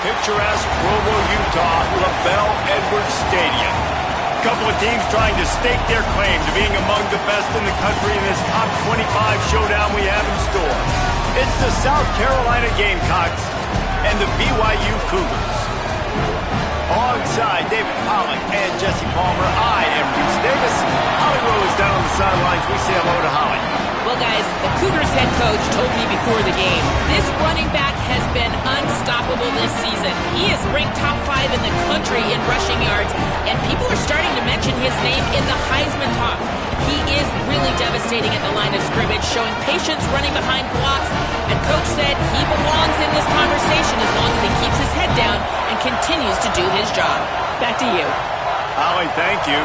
picturesque Provo, Utah, LaBelle Edwards Stadium. A couple of teams trying to stake their claim to being among the best in the country in this top 25 showdown we have in store. It's the South Carolina Gamecocks and the BYU Cougars. Alongside David Pollock and Jesse Palmer, I am Reese Davis. Holly Rose down on the sidelines. We say hello to Holly. Well, guys, the Cougars head coach told me before the game, this running back has been unstoppable this season. He is ranked top 5 in the country in rushing yards, and people are starting to mention his name in the Heisman talk. He is really devastating at the line of scrimmage, showing patience running behind blocks, and Coach said he belongs in this conversation as long as he keeps his head down and continues to do his job. Back to you. Holly, thank you.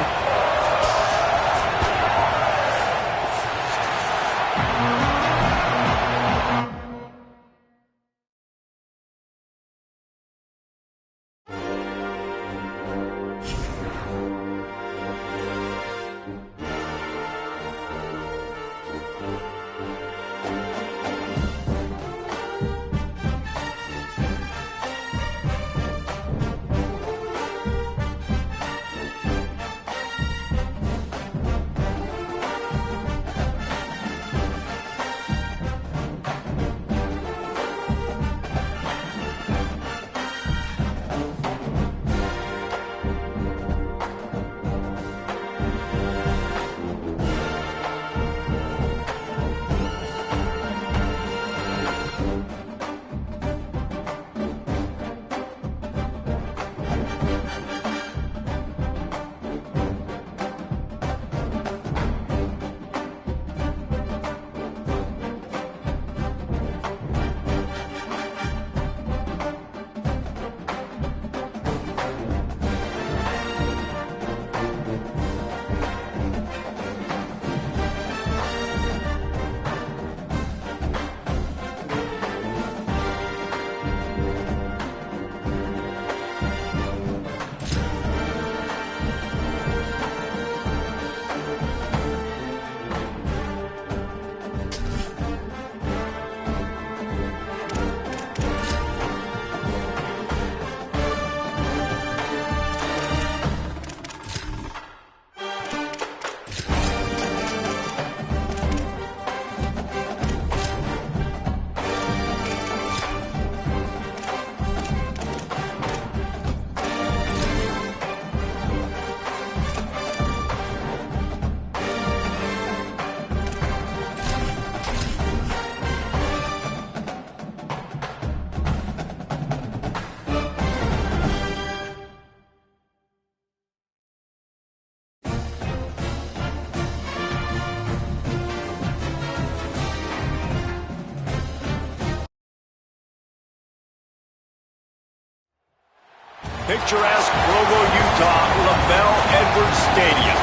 Picturesque Provo, Utah, LaBelle Edwards Stadium.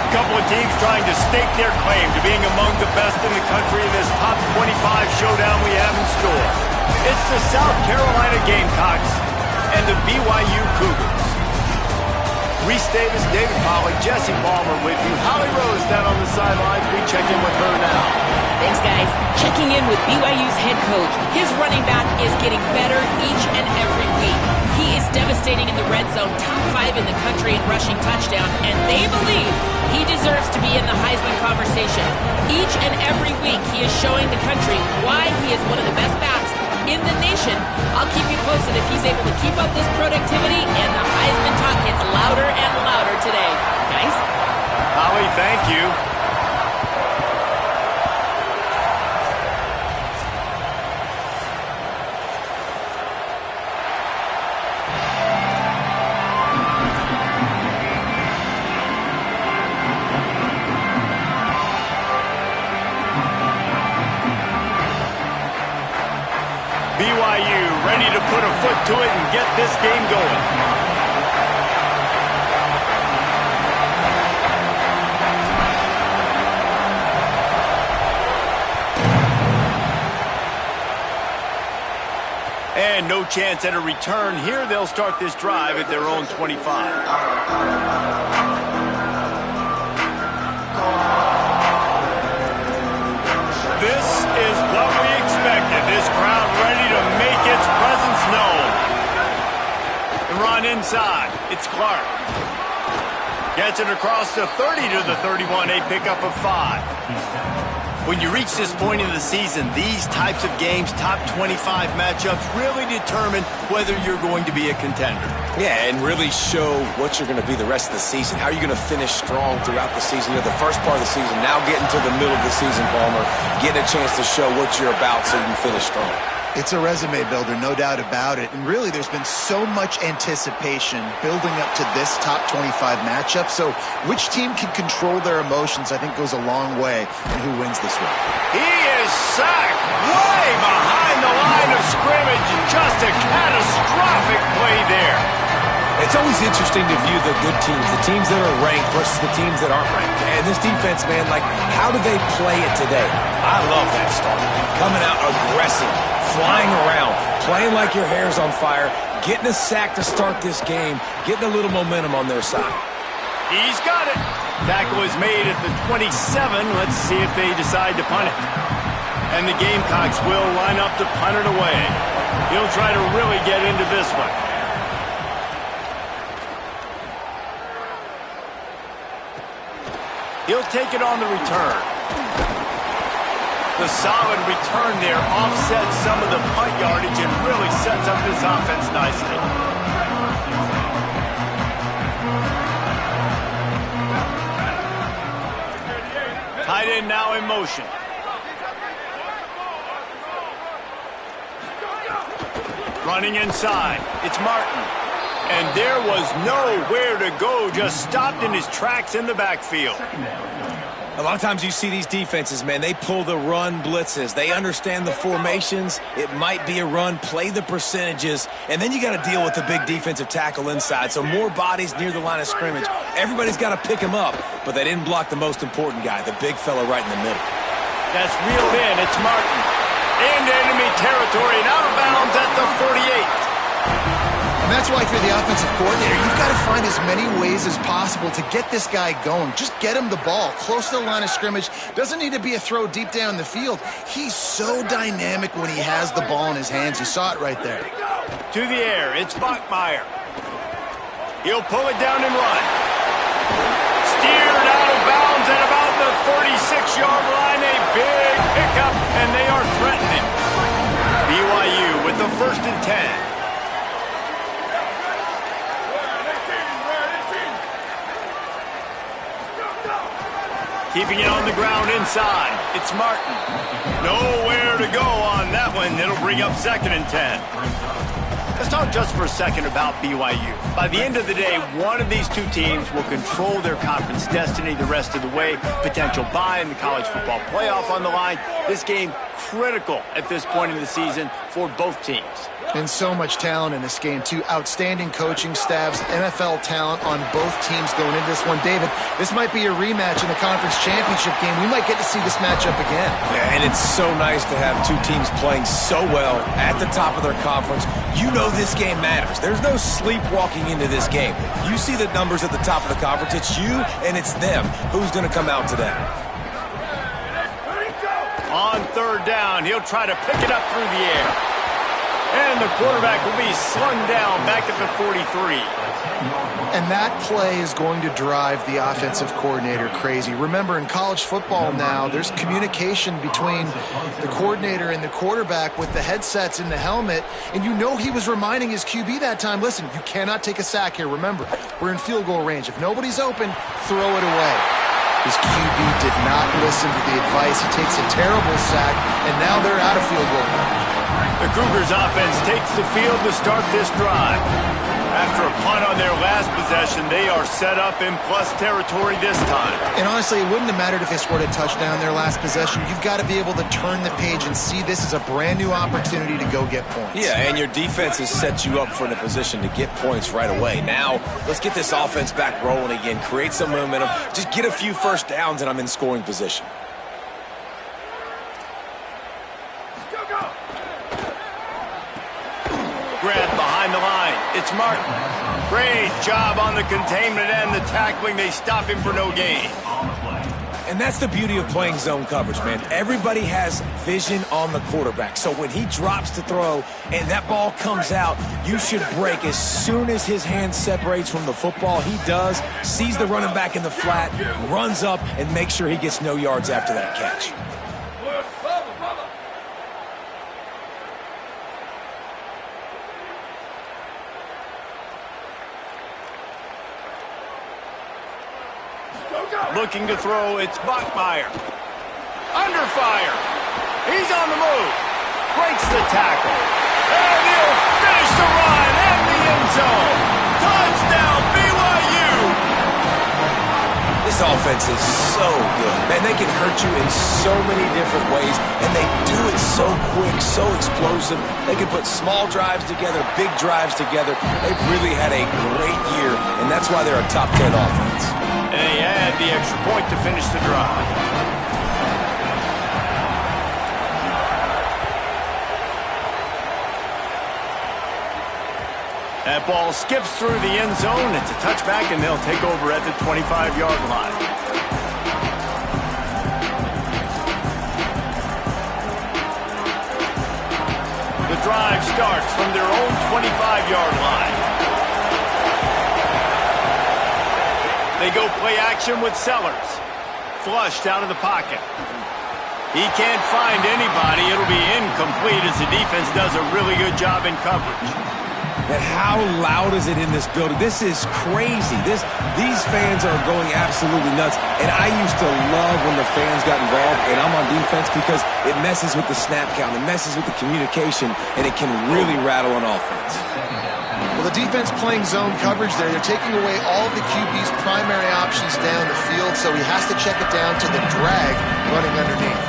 A couple of teams trying to stake their claim to being among the best in the country in this top 25 showdown we have in store. It's the South Carolina Gamecocks and the BYU Cougars. Reese Davis, David Pollock, Jesse Palmer with you. Holly Rose down on the sidelines. We check in with her now. Thanks, guys. Checking in with BYU's head coach. His running back is getting better each and every week. He is devastating in the red zone, top 5 in the country in rushing touchdowns, and they believe he deserves to be in the Heisman conversation. Each and every week, he is showing the country why he is one of the best backs in the nation. I'll keep you posted if he's able to keep up this productivity, and the Heisman talk gets louder and louder today. Guys? Holly, thank you. BYU ready to put a foot to it and get this game going. And no chance at a return here. They'll start this drive at their own 25. This is what we expected. This crowd ready to make its presence known. inside. It's Clark. Gets it across the 30 to the 31, a pickup of 5. When you reach this point in the season, these types of games, top 25 matchups, really determine whether you're going to be a contender. Yeah, and really show what you're going to be the rest of the season. How are you going to finish strong throughout the season? You know, the first part of the season, now getting to the middle of the season, Palmer, getting a chance to show what you're about so you can finish strong. It's a resume builder, no doubt about it. And really, there's been so much anticipation building up to this top 25 matchup. So which team can control their emotions, I think, goes a long way in who wins this one. He is sacked way behind the line of scrimmage. Just a catastrophic play there. It's always interesting to view the good teams, the teams that are ranked versus the teams that aren't ranked. And this defense, man, like, how do they play it today? I love that start. Coming out aggressive, flying around, playing like your hair's on fire, getting a sack to start this game, getting a little momentum on their side. He's got it. Tackle is made at the 27. Let's see if they decide to punt it. And the Gamecocks will line up to punt it away. He'll try to really get into this one. He'll take it on the return. The solid return there offsets some of the punt yardage and really sets up this offense nicely. Tight end now in motion. Running inside. It's Martin. And there was nowhere to go, just stopped in his tracks in the backfield. A lot of times you see these defenses, man, they pull the run blitzes. They understand the formations. It might be a run, play the percentages, and then you got to deal with the big defensive tackle inside. So more bodies near the line of scrimmage. Everybody's got to pick him up, but they didn't block the most important guy, the big fella right in the middle. That's reeled in. It's Martin. Into enemy territory and out of bounds at the 48. And that's why, if you're the offensive coordinator, you've got to find as many ways as possible to get this guy going. Just get him the ball close to the line of scrimmage. Doesn't need to be a throw deep down the field. He's so dynamic when he has the ball in his hands. You saw it right there. To the air, it's Bachmeier. He'll pull it down and run. Steered out of bounds at about the 36-yard line. A big pickup, and they are threatening. BYU with the 1st and 10. Keeping it on the ground inside. It's Martin. Nowhere to go on that one. It'll bring up 2nd and 10. Let's talk just for a second about BYU. By the end of the day, one of these two teams will control their conference destiny the rest of the way. Potential bye in the college football playoff on the line. This game critical at this point in the season for both teams. And so much talent in this game, too. Outstanding coaching staffs, NFL talent on both teams going into this one. David, this might be a rematch in the conference championship game. We might get to see this matchup again. Yeah, and it's so nice to have two teams playing so well at the top of their conference. You know this game matters. There's no sleepwalking into this game. You see the numbers at the top of the conference. It's you and it's them. Who's going to come out today? On 3rd down, he'll try to pick it up through the air. And the quarterback will be slung down back at the 43. And that play is going to drive the offensive coordinator crazy. Remember, in college football now, there's communication between the coordinator and the quarterback with the headsets in the helmet. And you know he was reminding his QB that time, listen, you cannot take a sack here. Remember, we're in field goal range. If nobody's open, throw it away. His QB did not listen to the advice. He takes a terrible sack, and now they're out of field goal range. The Cougars offense takes the field to start this drive. After a punt on their last possession, they are set up in plus territory this time. And honestly, it wouldn't have mattered if they scored a touchdown their last possession. You've got to be able to turn the page and see this as a brand new opportunity to go get points. Yeah, and your defense has set you up for the position to get points right away. Now, let's get this offense back rolling again, create some momentum, just get a few first downs, and I'm in scoring position. Grab behind the line. It's Martin. Great job on the containment and the tackling. They stop him for no gain. And that's the beauty of playing zone coverage, man. Everybody has vision on the quarterback. So when he drops to throw and that ball comes out, you should break as soon as his hand separates from the football. He does, sees the running back in the flat, runs up, and makes sure he gets no yards after that catch. Looking to throw, it's Bachmeier. Under fire. He's on the move. Breaks the tackle. And he'll finish the run in the end zone. Touchdown, BYU. This offense is so good. Man, they can hurt you in so many different ways, and they do it so quick, so explosive. They can put small drives together, big drives together. They've really had a great year, and that's why they're a top 10 offense. And they add the extra point to finish the drive. That ball skips through the end zone. It's a touchback, and they'll take over at the 25-yard line. The drive starts from their own 25-yard line. They go play action with Sellers. Flushed out of the pocket. He can't find anybody. It'll be incomplete as the defense does a really good job in coverage. And how loud is it in this building? This is crazy. These fans are going absolutely nuts. And I used to love when the fans got involved, and I'm on defense because it messes with the snap count. It messes with the communication, and it can really rattle an offense. Well, the defense playing zone coverage there, they're taking away all of the QB's primary options down the field, so he has to check it down to the drag running underneath.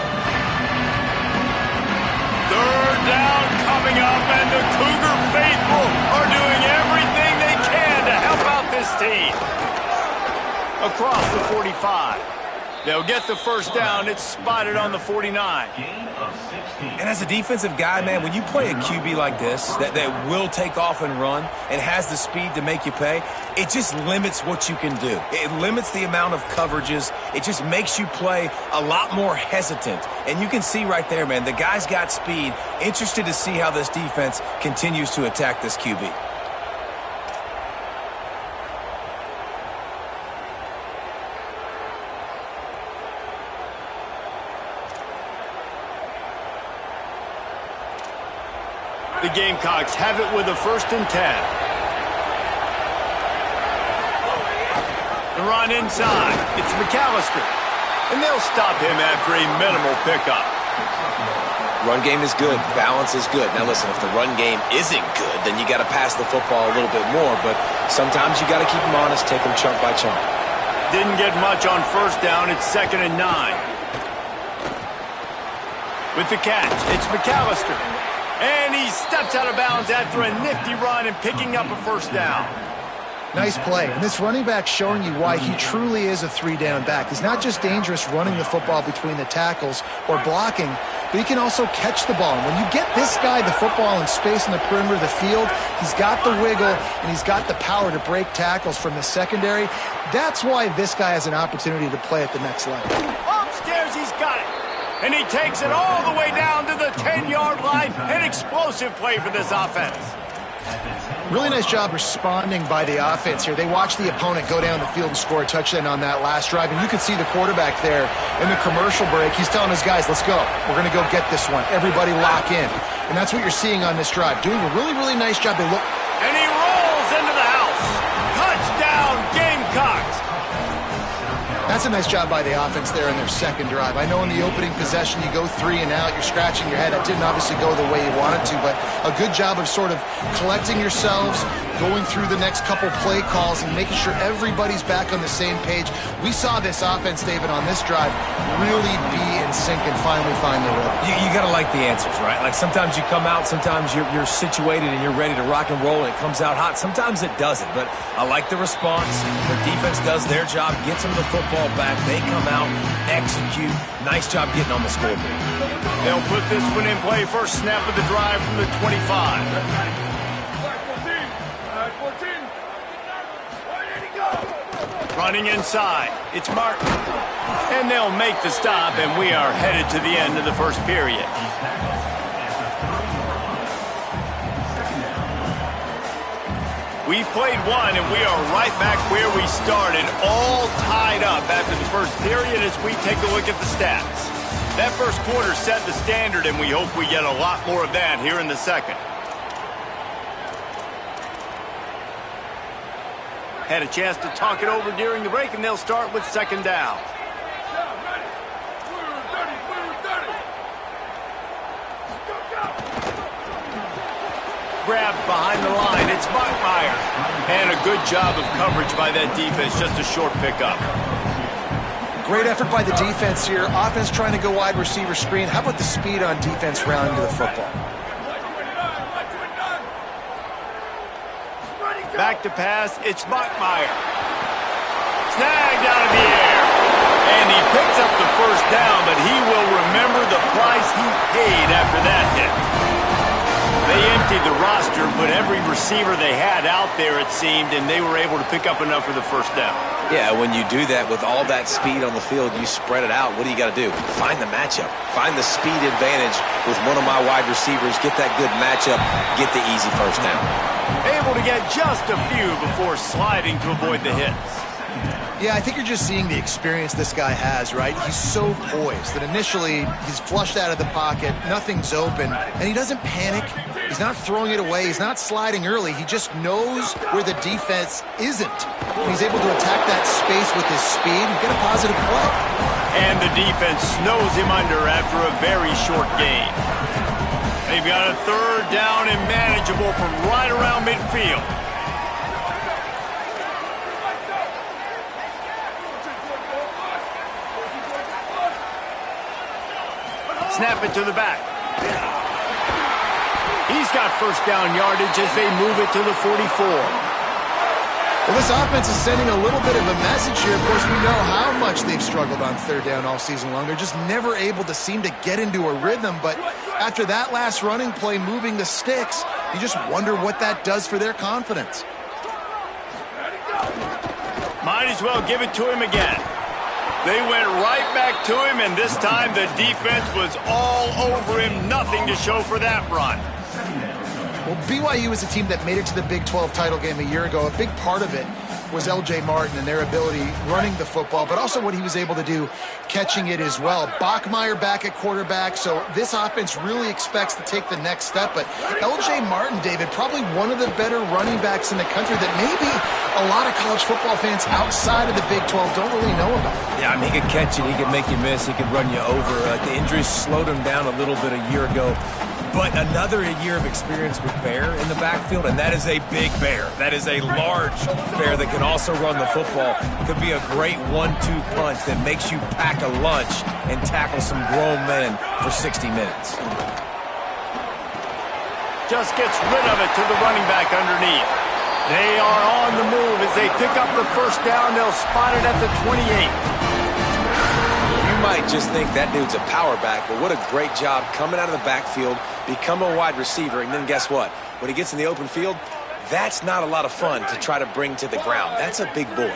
Third down coming up, and the Cougar faithful are doing everything they can to help out this team. Across the 45. They'll get the first down. It's spotted on the 49. And as a defensive guy, man, when you play a QB like this that will take off and run and has the speed to make you pay, it just limits what you can do. It limits the amount of coverages. It just makes you play a lot more hesitant. And you can see right there, man, the guy's got speed. Interested to see how this defense continues to attack this QB. The Gamecocks have it with a 1st and 10. The run inside. It's McAllister. And they'll stop him after a minimal pickup. Run game is good. Balance is good. Now listen, if the run game isn't good, then you got to pass the football a little bit more. But sometimes you got to keep them honest, take them chunk by chunk. Didn't get much on first down. It's 2nd and 9. With the catch, it's McAllister. And he steps out of bounds after a nifty run and picking up a first down. Nice play. And this running back showing you why he truly is a three-down back. He's not just dangerous running the football between the tackles or blocking, but he can also catch the ball. And when you get this guy the football in space in the perimeter of the field, he's got the wiggle and he's got the power to break tackles from the secondary. That's why this guy has an opportunity to play at the next level. Upstairs, he's got it. And he takes it all the way down to the 10-yard line. An explosive play for this offense. Really nice job responding by the offense here. They watched the opponent go down the field and score a touchdown on that last drive. And you could see the quarterback there in the commercial break. He's telling his guys, let's go. We're going to go get this one. Everybody lock in. And that's what you're seeing on this drive. Doing a really, really nice job. They look. And he rolls into the house. Touchdown, Gamecocks. That's a nice job by the offense there in their second drive. I know in the opening possession you go 3 and out, you're scratching your head. That didn't obviously go the way you wanted to, but a good job of sort of collecting yourselves, going through the next couple play calls and making sure everybody's back on the same page. We saw this offense, David, on this drive really be in sync and finally find the rhythm. You got to like the answers, right? Like sometimes you come out, sometimes you're situated and you're ready to rock and roll and it comes out hot. Sometimes it doesn't, but I like the response. The defense does their job, gets them the football back. They come out, execute. Nice job getting on the scoreboard. They'll put this one in play. First snap of the drive from the 25. 14. 14. Where did he go? Running inside. It's Martin. And they'll make the stop, and we are headed to the end of the first period. We've played one, and we are right back where we started, all tied up after the first period as we take a look at the stats. That first quarter set the standard, and we hope we get a lot more of that here in the second. Had a chance to talk it over during the break, and they'll start with second down. Grabbed behind the line. It's Buckmeyer. And a good job of coverage by that defense. Just a short pickup. Great effort by the defense here. Offense trying to go wide receiver screen. How about the speed on defense rounding to the football? Back to pass, it's Buckmeyer. Snagged out of the air. And he picks up the first down, but he will remember the price he paid after that hit. They emptied the roster, put every receiver they had out there, it seemed, and they were able to pick up enough for the first down. Yeah, when you do that with all that speed on the field, you spread it out. What do you got to do? Find the matchup. Find the speed advantage with one of my wide receivers. Get that good matchup. Get the easy first down. Able to get just a few before sliding to avoid the hits. Yeah, I think you're just seeing the experience this guy has, right? He's so poised that initially he's flushed out of the pocket, nothing's open, and he doesn't panic. He's not throwing it away. He's not sliding early. He just knows where the defense isn't. And he's able to attack that space with his speed and get a positive play. And the defense snows him under after a very short gain. They've got a third down and manageable from right around midfield. Snap it to the back. He's got first down yardage as they move it to the 44. Well, this offense is sending a little bit of a message here. Of course, we know how much they've struggled on third down all season long. They're just never able to seem to get into a rhythm. But after that last running play, moving the sticks, you just wonder what that does for their confidence. Might as well give it to him again. They went right back to him, and this time the defense was all over him. Nothing to show for that run. Well, BYU is a team that made it to the Big 12 title game a year ago. A big part of it was L.J. Martin and their ability running the football, but also what he was able to do catching it as well. Bachmeyer back at quarterback, so this offense really expects to take the next step. But L.J. Martin, David, probably one of the better running backs in the country that maybe a lot of college football fans outside of the Big 12 don't really know about. Yeah, I mean, he could catch it. He could make you miss. He could run you over. The injuries slowed him down a little bit a year ago. But another year of experience with Bear in the backfield, and that is a big Bear. That is a large Bear that can also run the football. Could be a great 1-2 punch that makes you pack a lunch and tackle some grown men for 60 minutes. Just gets rid of it to the running back underneath. They are on the move as they pick up the first down. They'll spot it at the 28. You might just think that dude's a power back, but what a great job coming out of the backfield, become a wide receiver, and then guess what? When he gets in the open field, that's not a lot of fun to try to bring to the ground. That's a big boy.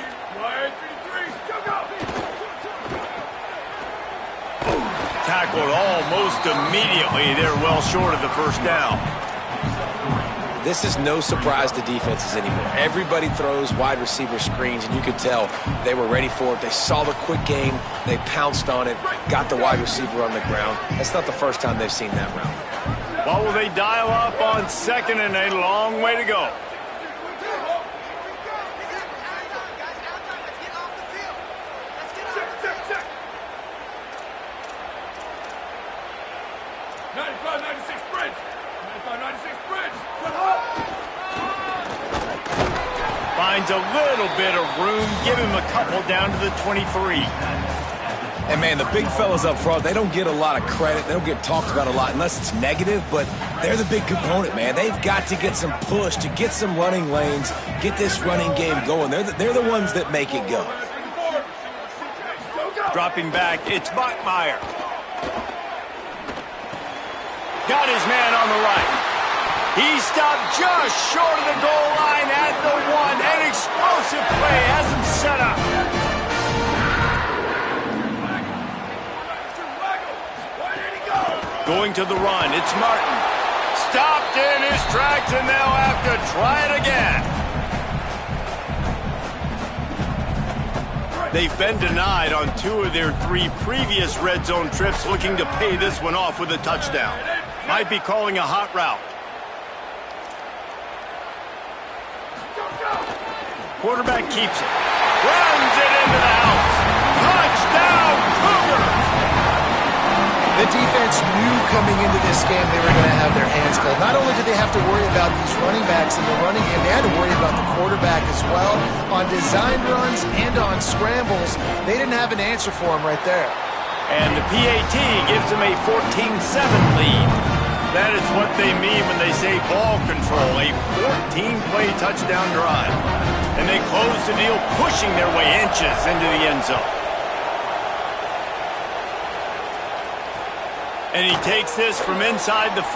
Tackled almost immediately. They're well short of the first down. This is no surprise to defenses anymore. Everybody throws wide receiver screens, and you could tell they were ready for it. They saw the quick game. They pounced on it, got the wide receiver on the ground. That's not the first time they've seen that route. What will they dial up on second, and a long way to go? Finds a little bit of room. Give him a couple down to the 23. And, man, the big fellas up front, they don't get a lot of credit. They don't get talked about a lot unless it's negative, but they're the big component, man. They've got to get some push to get some running lanes, get this running game going. They're the ones that make it go. Dropping back, it's Bachmeyer. Got his man on the right. He stopped just short of the goal line at the 1. An explosive play has him set up. Going to the run, it's Martin. Stopped in his tracks, and they'll have to try it again. They've been denied on 2 of their 3 previous red zone trips, looking to pay this one off with a touchdown. Might be calling a hot route. Quarterback keeps it. Runs it into the house. Touchdown, Cougars! The defense knew coming into this game they were going to have their hands full. Not only did they have to worry about these running backs in the running game, they had to worry about the quarterback as well. On designed runs and on scrambles, they didn't have an answer for him right there. And the PAT gives them a 14-7 lead. That is what they mean when they say ball control, a 14-play touchdown drive. And they close the deal, pushing their way inches into the end zone. And he takes this from inside the 5.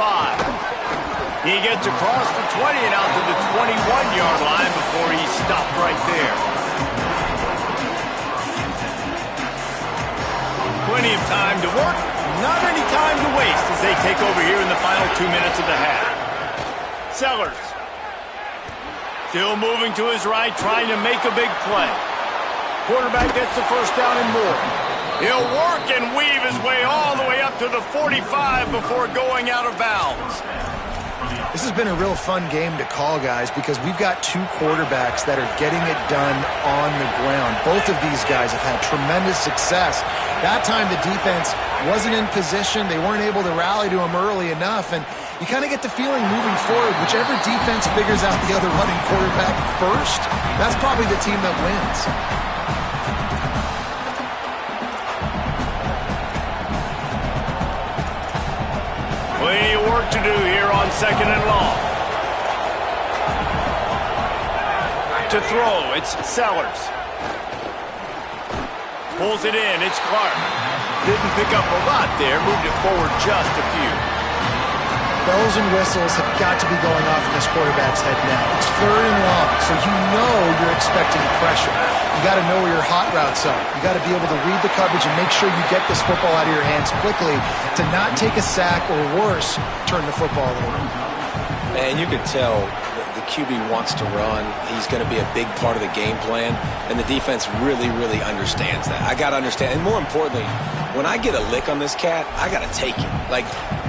He gets across the 20 and out to the 21-yard line before he stopped right there. Plenty of time to work, not any time to waste as they take over here in the final 2 minutes of the half. Sellers. Still moving to his right, trying to make a big play. Quarterback gets the first down and more. He'll work and weave his way all the way up to the 45 before going out of bounds. This has been a real fun game to call, guys, because we've got 2 quarterbacks that are getting it done on the ground. Both of these guys have had tremendous success. That time the defense wasn't in position. They weren't able to rally to him early enough, and you kind of get the feeling moving forward, whichever defense figures out the other running quarterback first, that's probably the team that wins. Plenty of work to do here on 2nd and long. To throw, it's Sellers. Pulls it in, it's Clark. Didn't pick up a lot there, moved it forward just a few. Bells and whistles have got to be going off in this quarterback's head now. It's 3rd and long, so you know you're expecting pressure. You got to know where your hot routes are. You got to be able to read the coverage and make sure you get this football out of your hands quickly to not take a sack or worse, turn the football over. Man, you can tell the QB wants to run. He's going to be a big part of the game plan, and the defense really, really understands that. I got to understand, and more importantly, when I get a lick on this cat, I got to take it. Like,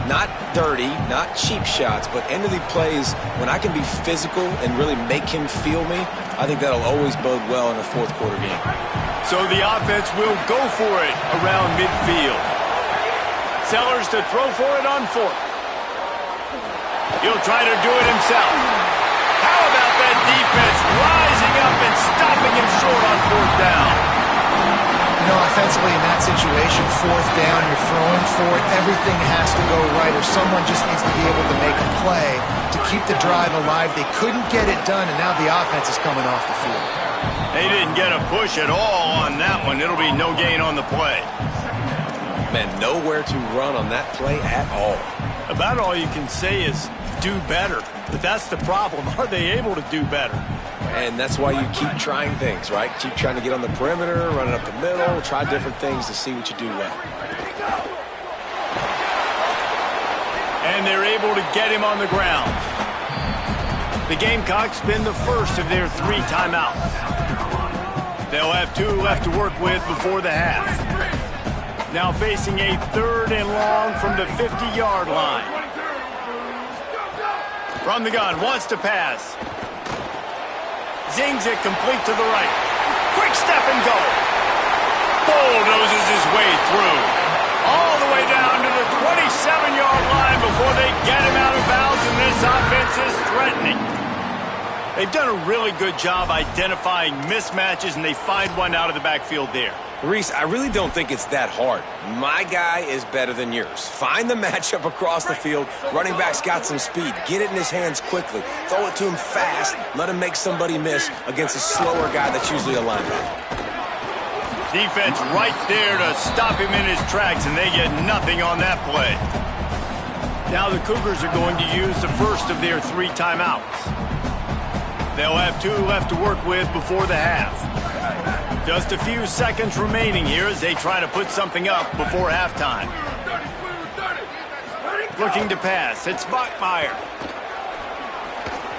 not dirty, not cheap shots, but end of the plays, when I can be physical and really make him feel me, I think that'll always bode well in a 4th quarter game. So the offense will go for it around midfield. Sellers to throw for it on 4th. He'll try to do it himself. How about that defense rising up and stopping him short on 4th down? You know, offensively in that situation, 4th down, you're throwing for it, everything has to go right, or someone just needs to be able to make a play to keep the drive alive. They couldn't get it done, and now the offense is coming off the field. They didn't get a push at all on that one. It'll be no gain on the play. Man, nowhere to run on that play at all. About all you can say is do better. But that's the problem. Are they able to do better? And that's why you keep trying things, right? Keep trying to get on the perimeter, run it up the middle, try different things to see what you do well. And they're able to get him on the ground. The Gamecocks spin the first of their 3 timeouts. They'll have 2 left to work with before the half. Now facing a 3rd and long from the 50-yard line. From the gun, wants to pass. Zings it complete to the right. Quick step and go. Bulldozes his way through. All the way down to the 27-yard line before they get him out of bounds, and this offense is threatening. They've done a really good job identifying mismatches, and they find one out of the backfield there. Reese, I really don't think it's that hard. My guy is better than yours. Find the matchup across the field. Running back's got some speed. Get it in his hands quickly. Throw it to him fast. Let him make somebody miss against a slower guy that's usually a linebacker. Defense right there to stop him in his tracks, and they get nothing on that play. Now the Cougars are going to use the first of their 3 timeouts. They'll have 2 left to work with before the half. Just a few seconds remaining here as they try to put something up before halftime. Looking to pass. It's Bachmeier.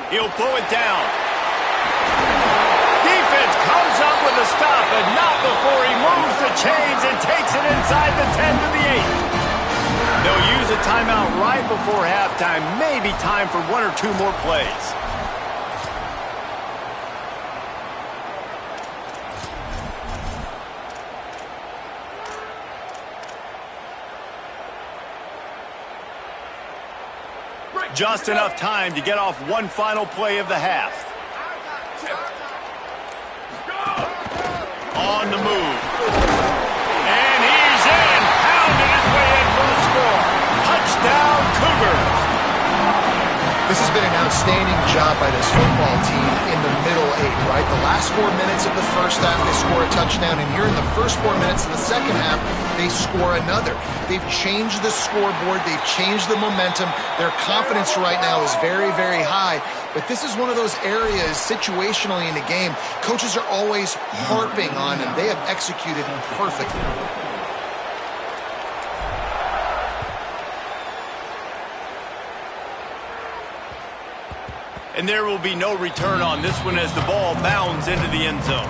He'll pull it down. Defense comes up with a stop, but not before he moves the chains and takes it inside the 10 to the 8. They'll use a timeout right before halftime. Maybe time for 1 or 2 more plays. Just enough time to get off one final play of the half. On the move. And he's in. Pounding his way in for the score. Touchdown, Cougars. This has been an outstanding job by this football team in the middle 8, right? The last 4 minutes of the first half, they score a touchdown, and here in the first 4 minutes of the second half, they score another. They've changed the scoreboard. They've changed the momentum. Their confidence right now is very, very high. But this is one of those areas situationally in the game coaches are always harping on, and they have executed perfectly. And there will be no return on this one as the ball bounds into the end zone.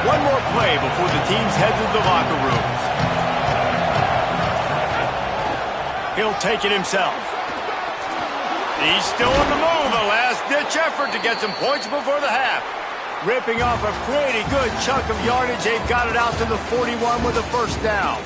One more play before the teams head to the locker rooms. He'll take it himself. He's still on the move. A last-ditch effort to get some points before the half. Ripping off a pretty good chunk of yardage. They've got it out to the 41 with a first down.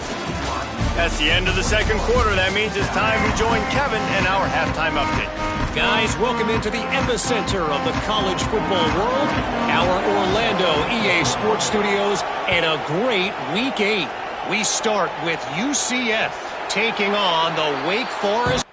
That's the end of the second quarter. That means it's time to join Kevin and our halftime update. Guys, welcome into the epicenter of the college football world, our Orlando EA Sports Studios, and a great Week 8. We start with UCF taking on the Wake Forest.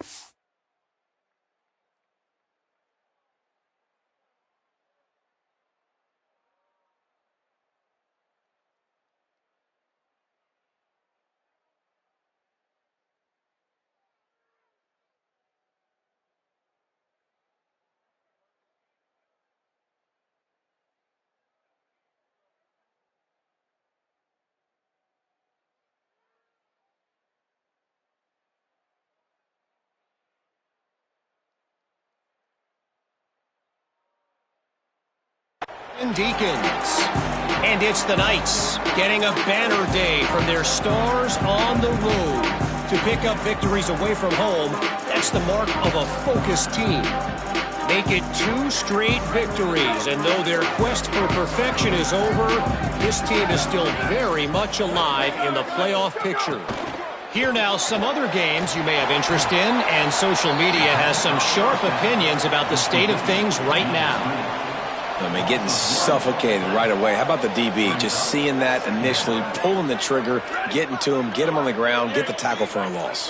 Deacons. And it's the Knights getting a banner day from their stars on the road. To pick up victories away from home, that's the mark of a focused team. Make it 2 straight victories, and though their quest for perfection is over, this team is still very much alive in the playoff picture. Here now, some other games you may have interest in, and social media has some sharp opinions about the state of things right now. I mean, getting suffocated right away. How about the DB? Just seeing that initially, pulling the trigger, getting to him, get him on the ground, get the tackle for a loss.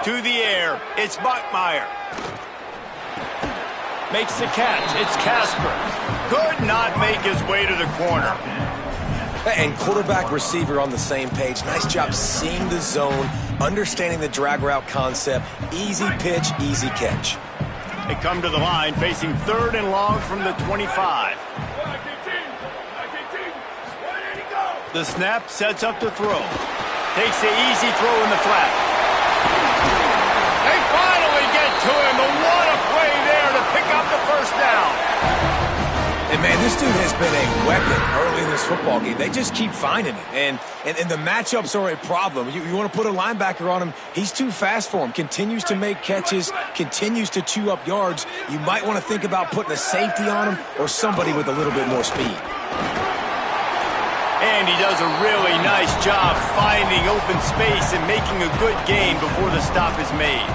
To the air, it's Bachmeier. Makes the catch, it's Casper. Could not make his way to the corner. And quarterback receiver on the same page. Nice job seeing the zone, understanding the drag route concept. Easy pitch, easy catch. They come to the line facing 3rd and long from the 25. The snap sets up the throw. Takes the easy throw in the flat. They finally get to him, but what a play there to pick up the first down. And, man, this dude has been a weapon early in this football game. They just keep finding it. And the matchups are a problem. You want to put a linebacker on him, he's too fast for him. Continues to make catches, continues to chew up yards. You might want to think about putting a safety on him or somebody with a little bit more speed. And he does a really nice job finding open space and making a good gain before the stop is made.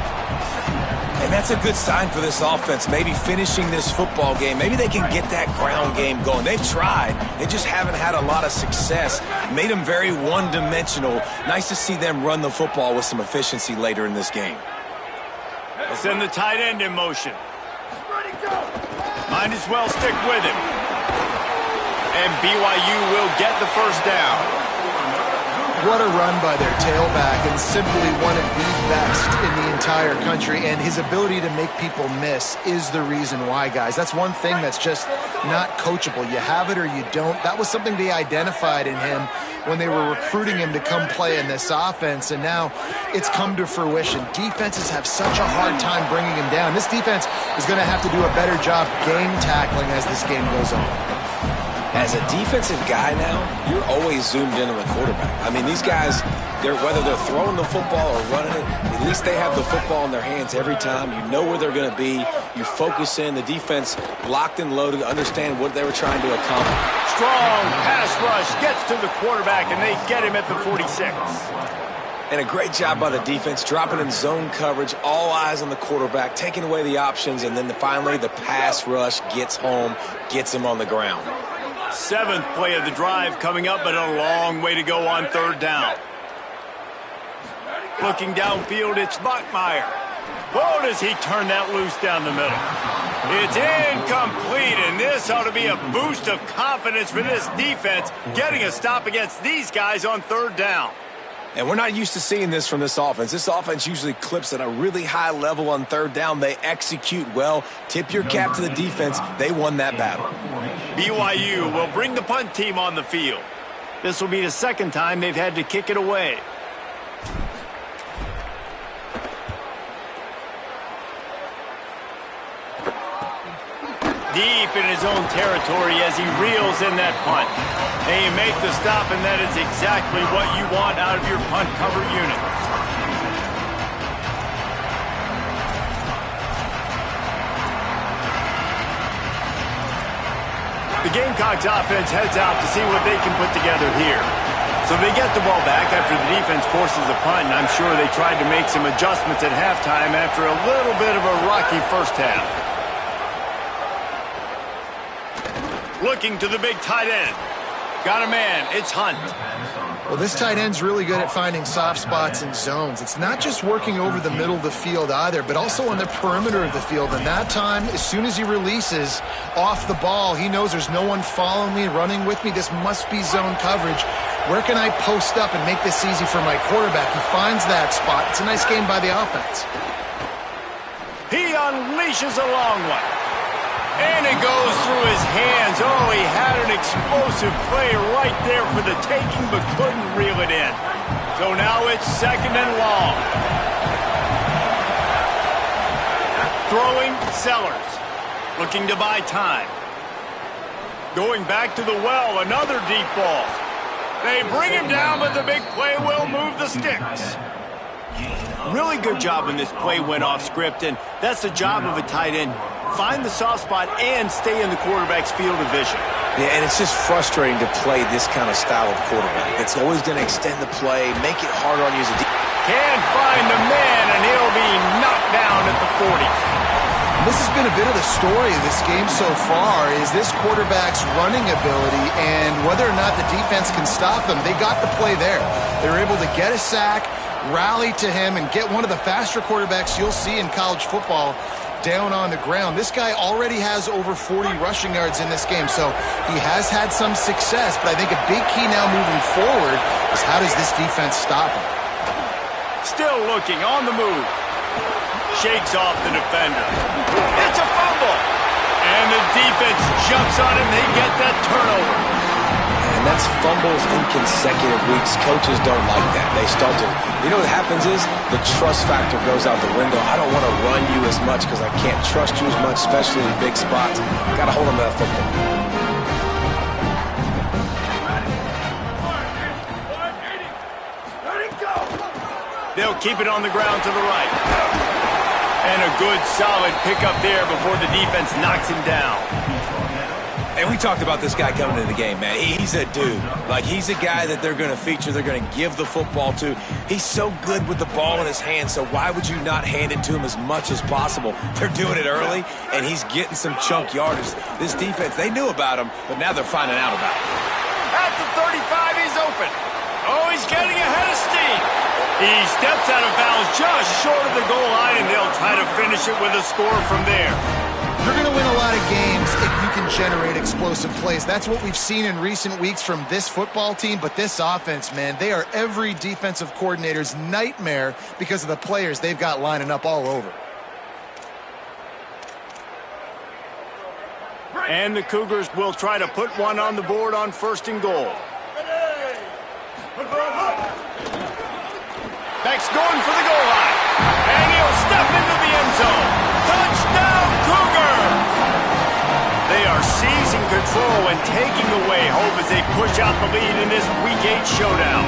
And that's a good sign for this offense, maybe finishing this football game. Maybe they can get that ground game going. They've tried. They just haven't had a lot of success. Made them very one-dimensional. Nice to see them run the football with some efficiency later in this game. They'll send the tight end in motion. Might as well stick with him. And BYU will get the first down. What a run by their tailback, and simply one of the best in the entire country. And his ability to make people miss is the reason why, guys. That's one thing that's just not coachable. You have it or you don't. That was something they identified in him when they were recruiting him to come play in this offense, and now it's come to fruition. Defenses have such a hard time bringing him down. This defense is going to have to do a better job game tackling as this game goes on. As a defensive guy now, you're always zoomed in on the quarterback. I mean, these guys, whether they're throwing the football or running it, at least they have the football in their hands every time. You know where they're going to be. You focus in. The defense locked and loaded, understand what they were trying to accomplish. Strong pass rush gets to the quarterback, and they get him at the 46. And a great job by the defense, dropping in zone coverage, all eyes on the quarterback, taking away the options, and then finally the pass rush gets home, gets him on the ground. 7th play of the drive coming up, but a long way to go on 3rd down. Looking downfield, it's Bachmeier. Oh, does he turn that loose down the middle? It's incomplete, and this ought to be a boost of confidence for this defense, getting a stop against these guys on 3rd down. And we're not used to seeing this from this offense. This offense usually clips at a really high level on 3rd down. They execute well. Tip your cap to the defense. They won that battle. BYU will bring the punt team on the field. This will be the 2nd time they've had to kick it away. Deep in his own territory as he reels in that punt. And you make the stop, and that is exactly what you want out of your punt cover unit. The Gamecocks offense heads out to see what they can put together here. So they get the ball back after the defense forces a punt, and I'm sure they tried to make some adjustments at halftime after a little bit of a rocky first half. Looking to the big tight end. Got a man. It's Hunt. Well, this tight end's really good at finding soft spots and zones. It's not just working over the middle of the field either, but also on the perimeter of the field. And that time, as soon as he releases off the ball, he knows there's no one following me, running with me. This must be zone coverage. Where can I post up and make this easy for my quarterback? He finds that spot. It's a nice game by the offense. He unleashes a long one. And it goes through his hands. Oh, he had an explosive play right there for the taking, but couldn't reel it in. So now it's 2nd and long. Throwing, Sellers. Looking to buy time. Going back to the well, another deep ball. They bring him down, but the big play will move the sticks. Really good job when this play went off script, and that's the job of a tight end. Find the soft spot and stay in the quarterback's field of vision. Yeah, and it's just frustrating to play this kind of style of quarterback. It's always going to extend the play, make it harder on you as a Can't find the man, and he'll be knocked down at the 40. This has been a bit of the story of this game so far, is this quarterback's running ability and whether or not the defense can stop them. They got the play there. They were able to get a sack, rally to him, and get one of the faster quarterbacks you'll see in college football down on the ground. This guy already has over 40 rushing yards in this game, so he has had some success, but I think a big key now moving forward is how does this defense stop him? Still looking on the move. Shakes off the defender. It's a fumble. And the defense jumps on him. They get that turnover. And that's fumbles in consecutive weeks. Coaches don't like that. They start to, you know what happens is the trust factor goes out the window. I don't want to run you as much because I can't trust you as much, especially in big spots. Got to hold on to that football. They'll keep it on the ground to the right. And a good, solid pickup there before the defense knocks him down. And we talked about this guy coming into the game, man. He's a dude. Like, he's a guy that they're going to feature, they're going to give the football to. He's so good with the ball in his hand, so why would you not hand it to him as much as possible? They're doing it early, and he's getting some chunk yardage. This defense, they knew about him, but now they're finding out about him. At the 35, he's open. Oh, he's getting ahead of steam. He steps out of bounds just short of the goal line, and they'll try to finish it with a score from there. You're going to win a lot of games if you can generate explosive plays. That's what we've seen in recent weeks from this football team, but this offense, man, they are every defensive coordinator's nightmare because of the players they've got lining up all over. And the Cougars will try to put one on the board on 1st and goal. Beck's going for the goal line. And he'll step into the end zone. Touchdown, Cougars! They are seizing control and taking away hope as they push out the lead in this Week 8 showdown.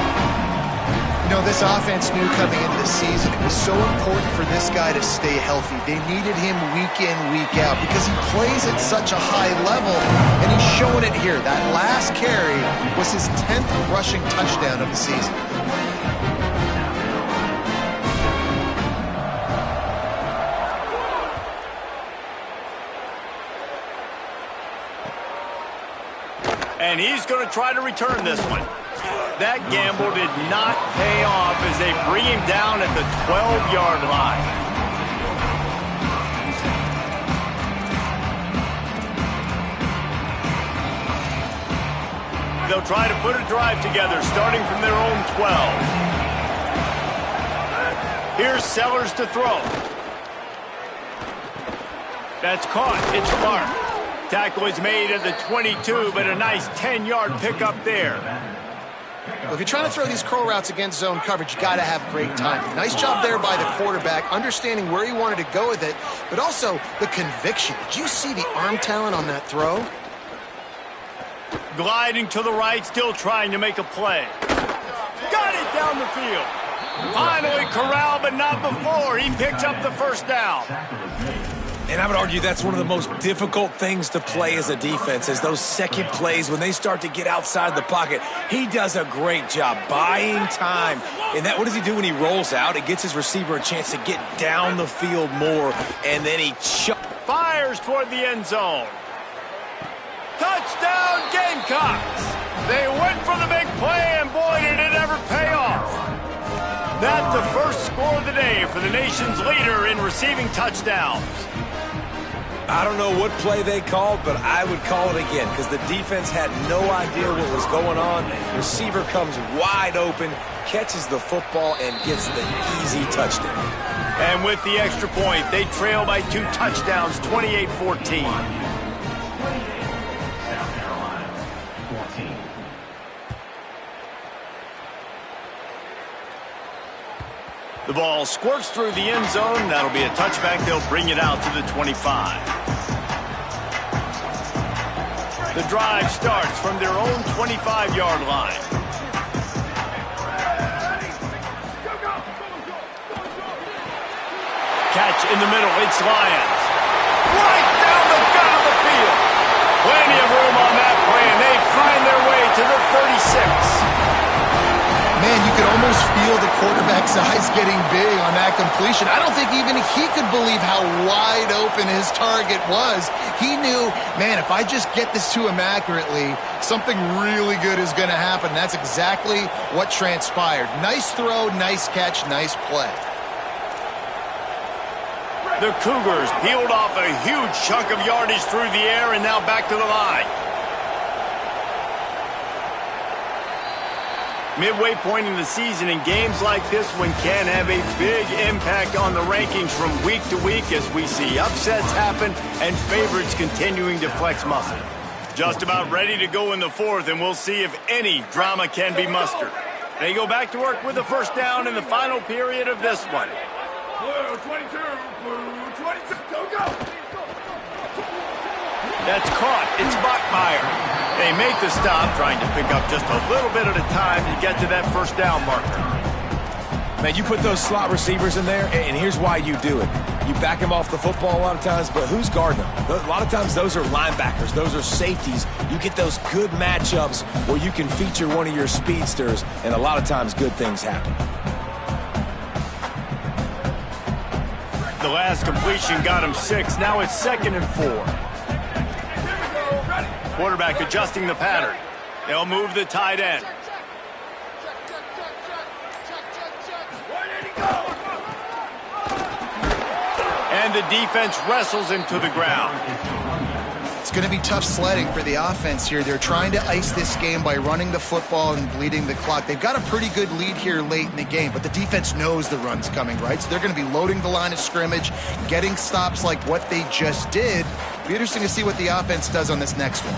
You know, this offense knew coming into the season it was so important for this guy to stay healthy. They needed him week in, week out because he plays at such a high level, and he's showing it here. That last carry was his 10th rushing touchdown of the season. And he's going to try to return this one. That gamble did not pay off as they bring him down at the 12-yard line. They'll try to put a drive together, starting from their own 12. Here's Sellers to throw. That's caught. It's Clark. Tackle is made at the 22, but a nice 10-yard pickup there. Well, if you're trying to throw these curl routes against zone coverage, you got to have great timing. Nice job there by the quarterback, understanding where he wanted to go with it, but also the conviction. Did you see the arm talent on that throw? Gliding to the right, still trying to make a play. Got it down the field. Finally corralled, but not before. He picks up the first down. And I would argue that's one of the most difficult things to play as a defense, is those second plays when they start to get outside the pocket. He does a great job buying time. And that, what does he do when he rolls out? It gets his receiver a chance to get down the field more, and then he fires toward the end zone. Touchdown, Gamecocks! They went for the big play, and boy, did it ever pay off. That's the first score of the day for the nation's leader in receiving touchdowns. I don't know what play they called, but I would call it again because the defense had no idea what was going on. Receiver comes wide open, catches the football, and gets the easy touchdown. And with the extra point, they trail by 2 touchdowns, 28-14. The ball squirts through the end zone. That'll be a touchback. They'll bring it out to the 25. The drive starts from their own 25-yard line. Catch in the middle. It's Lyons. Right down the gut of the field. Plenty of room on that play, and they find their way to the 36. Man, you could almost feel the quarterback's eyes getting big on that completion. I don't think even he could believe how wide open his target was. He knew, man, if I just get this to him accurately, something really good is going to happen. That's exactly what transpired. Nice throw, nice catch, nice play. The Cougars peeled off a huge chunk of yardage through the air and now back to the line. Midway point in the season, and games like this one can have a big impact on the rankings from week to week as we see upsets happen and favorites continuing to flex muscle. Just about ready to go in the 4th, and we'll see if any drama can be mustered. They go back to work with the first down in the final period of this one. Blue 22, blue 22, go! That's caught. It's Bachmeier. They make the stop, trying to pick up just a little bit at a time to get to that first down marker. Man, you put those slot receivers in there, and here's why you do it. You back them off the football a lot of times, but who's guarding them? A lot of times those are linebackers. Those are safeties. You get those good matchups where you can feature one of your speedsters, and a lot of times good things happen. The last completion got him 6. Now it's 2nd and 4. Quarterback adjusting the pattern. They'll move the tight end. And the defense wrestles him to the ground. It's going to be tough sledding for the offense here. They're trying to ice this game by running the football and bleeding the clock. They've got a pretty good lead here late in the game, but the defense knows the run's coming, right? So they're going to be loading the line of scrimmage, getting stops like what they just did. It'll be interesting to see what the offense does on this next one.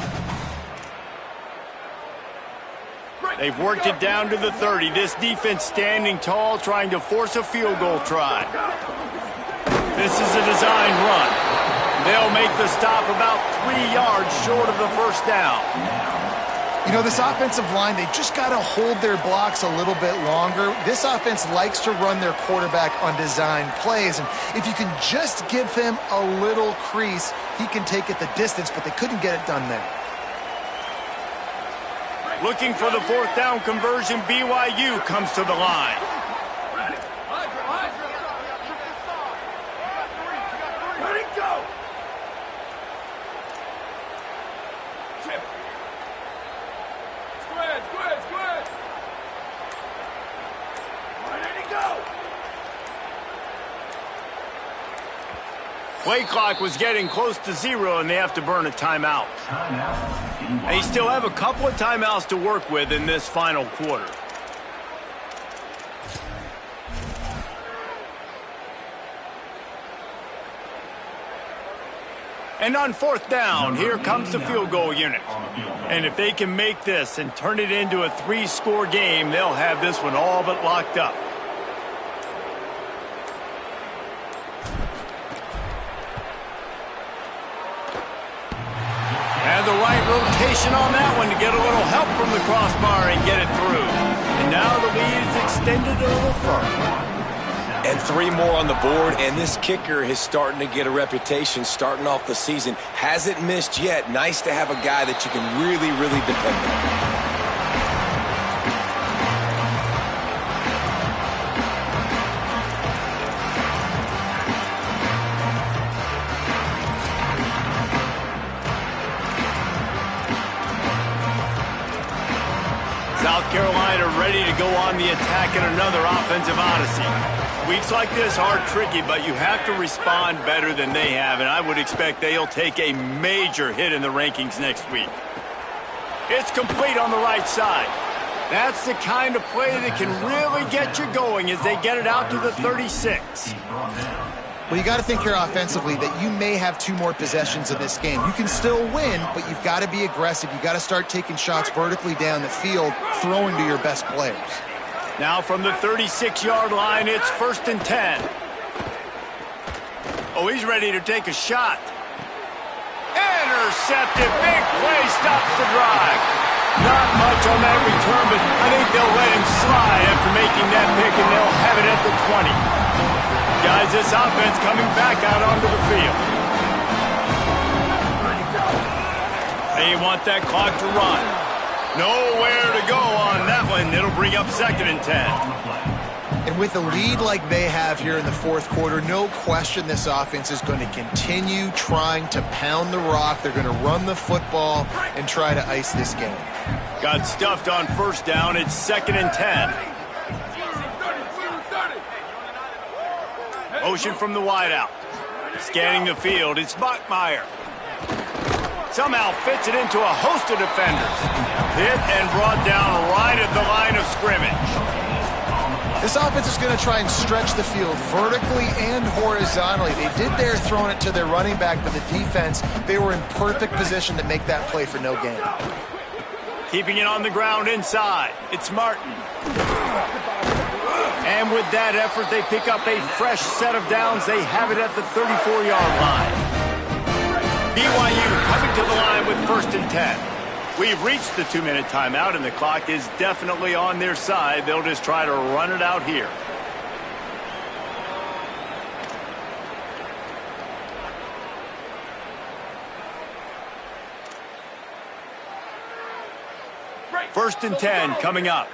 They've worked it down to the 30. This defense standing tall, trying to force a field goal try. This is a designed run. They'll make the stop about 3 yards short of the first down. You know, this offensive line, they just got to hold their blocks a little bit longer. This offense likes to run their quarterback on designed plays, and if you can just give him a little crease, he can take it the distance, but they couldn't get it done there. Looking for the fourth down conversion, BYU comes to the line. Ready, go! Squid! Ready, go! Play clock was getting close to 0, and they have to burn a timeout. They still have a couple of timeouts to work with in this final quarter. And on fourth down, here comes the field goal unit. And if they can make this and turn it into a 3-score game, they'll have this one all but locked up. And the right rotation on that one to get a little help from the crossbar and get it through. And now the lead is extended a little further. And 3 more on the board, and this kicker is starting to get a reputation starting off the season. Hasn't missed yet. Nice to have a guy that you can really, really depend on. South Carolina ready to go on the attack in another offensive odyssey. Weeks like this are tricky, but you have to respond better than they have, and I would expect they'll take a major hit in the rankings next week. It's complete on the right side. That's the kind of play that can really get you going as they get it out to the 36. Well, you got to think here offensively that you may have 2 more possessions in this game. You can still win, but you've got to be aggressive. You've got to start taking shots vertically down the field, throwing to your best players. Now from the 36-yard line, it's 1st and 10. Oh, he's ready to take a shot. Intercepted. Big play stops the drive. Not much on that return, but I think they'll let him slide after making that pick, and they'll have it at the 20. Guys, this offense coming back out onto the field. They want that clock to run. Nowhere to go on that one. It'll bring up 2nd and 10. And with a lead like they have here in the fourth quarter, no question this offense is going to continue trying to pound the rock. They're going to run the football and try to ice this game. Got stuffed on first down. It's 2nd and 10. Motion from the wideout. Scanning the field, it's Bachmeier. Somehow fits it into a host of defenders. Hit and brought down right at the line of scrimmage. This offense is going to try and stretch the field vertically and horizontally. They did there throwing it to their running back, but the defense, they were in perfect position to make that play for no gain. Keeping it on the ground inside, it's Martin. And with that effort, they pick up a fresh set of downs. They have it at the 34-yard line. BYU coming to the line with 1st and 10. We've reached the 2-minute timeout, and the clock is definitely on their side. They'll just try to run it out here. First and 10 coming up.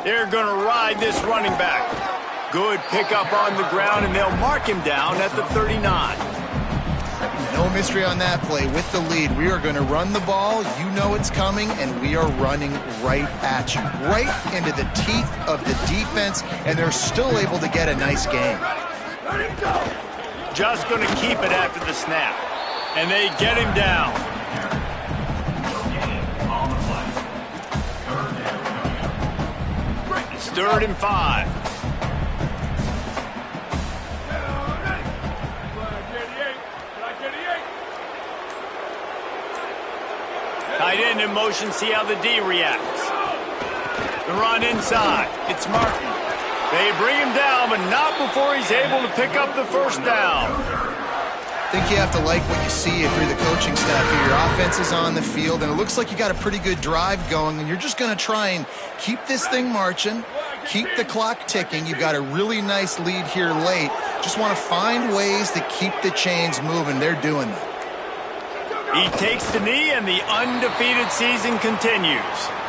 They're going to ride this running back. Good pickup on the ground, and they'll mark him down at the 39. No mystery on that play. With the lead, we are going to run the ball. You know it's coming, and we are running right at you, right into the teeth of the defense, and they're still able to get a nice game. Just going to keep it after the snap, and they get him down. It's 3rd and 5. Tight end in motion, see how the D reacts. The run inside. It's Martin. They bring him down, but not before he's able to pick up the first down. I think you have to like what you see through the coaching staff here. Your offense is on the field, and it looks like you got a pretty good drive going, and you're just going to try and keep this thing marching, keep the clock ticking. You've got a really nice lead here late. Just want to find ways to keep the chains moving. They're doing that. He takes the knee, and the undefeated season continues.